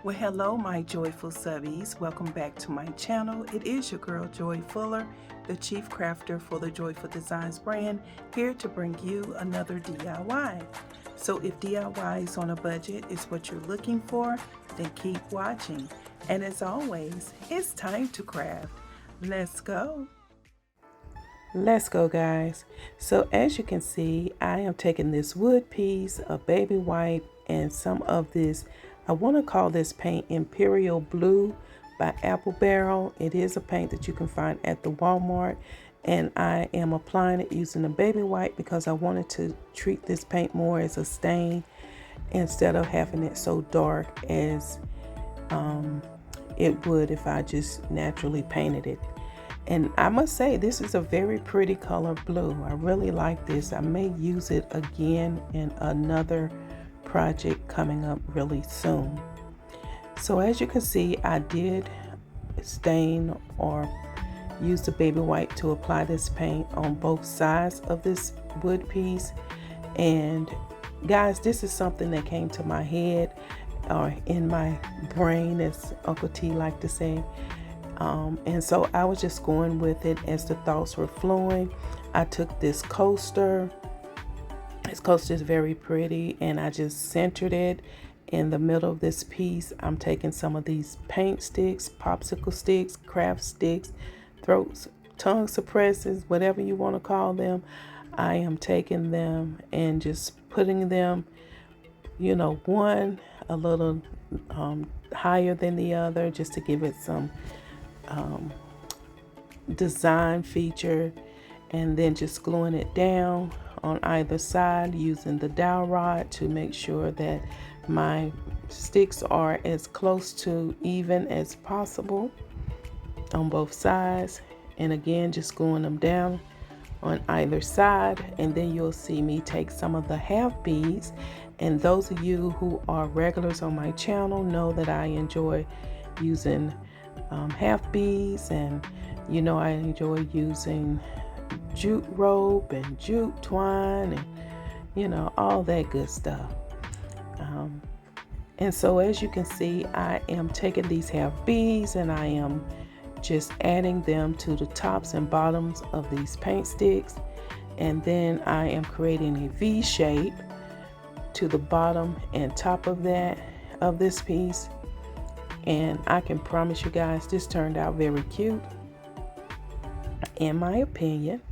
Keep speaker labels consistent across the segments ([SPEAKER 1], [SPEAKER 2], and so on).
[SPEAKER 1] Well, hello, my joyful subbies. Welcome back to my channel. It is your girl, Joy Fuller, the chief crafter for the Joyful Designs brand, here to bring you another DIY. So if DIYs on a budget is what you're looking for, then keep watching. And as always, it's time to craft. Let's go. Let's go, guys. So as you can see, I am taking this wood piece, a baby wipe, and some of this, I want to call this paint Imperial Blue by Apple Barrel. It is a paint that you can find at the Walmart, and I am applying it using a baby wipe because I wanted to treat this paint more as a stain instead of having it so dark as it would if I just naturally painted it. And I must say, this is a very pretty color blue. I really like this. I may use it again in another project coming up really soon. So as you can see, I did stain or use the baby wipe to apply this paint on both sides of this wood piece. And guys, this is something that came to my head or in my brain, as Uncle T like to say. And so I was just going with it as the thoughts were flowing. I took this coaster. This coaster is very pretty, and I just centered it in the middle of this piece. I'm taking some of these paint sticks, popsicle sticks, craft sticks, tongue suppressors, whatever you want to call them. I am taking them and just putting them, you know, one a little higher than the other, just to give it some design feature, and then just gluing it down on either side using the dowel rod to make sure that my sticks are as close to even as possible on both sides. And again, just gluing them down on either side. And then you'll see me take some of the half beads, and those of you who are regulars on my channel know that I enjoy using half beads, and you know I enjoy using jute rope and jute twine and you know all that good stuff. And so as you can see, I am taking these half beads and I am just adding them to the tops and bottoms of these paint sticks, and then I am creating a V shape to the bottom and top of this piece. And I can promise you guys, this turned out very cute in my opinion.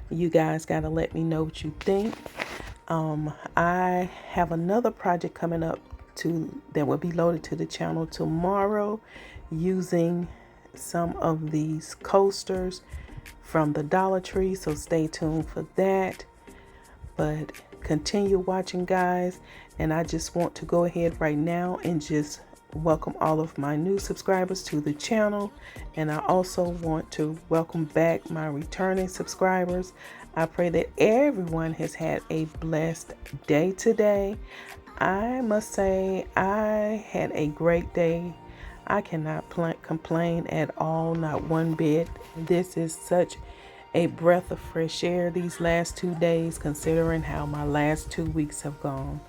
[SPEAKER 1] You guys got to let me know what you think. I have another project coming up that will be loaded to the channel tomorrow using some of these coasters from the Dollar Tree, so stay tuned for that. But continue watching, guys, and I just want to go ahead right now and just welcome all of my new subscribers to the channel, and I also want to welcome back my returning subscribers. I pray that everyone has had a blessed day today. I must say I had a great day. I cannot complain at all, not one bit. This is such a breath of fresh air these last 2 days, considering how my last 2 weeks have gone.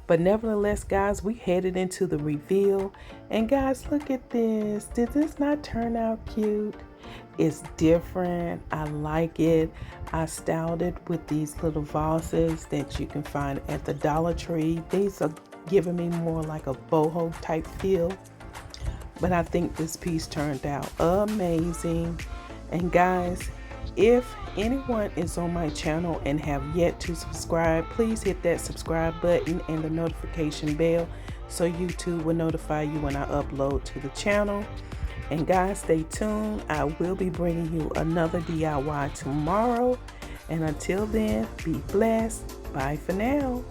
[SPEAKER 1] But nevertheless, guys, we headed into the reveal. And guys, look at this. Did this not turn out cute? It's different. I like it. I styled it with these little vases that you can find at the Dollar Tree. These are giving me more like a boho type feel. But I think this piece turned out amazing. And guys, if anyone is on my channel and have yet to subscribe, please hit that subscribe button and the notification bell so YouTube will notify you when I upload to the channel. And guys, stay tuned. I will be bringing you another DIY tomorrow. And until then, be blessed. Bye for now.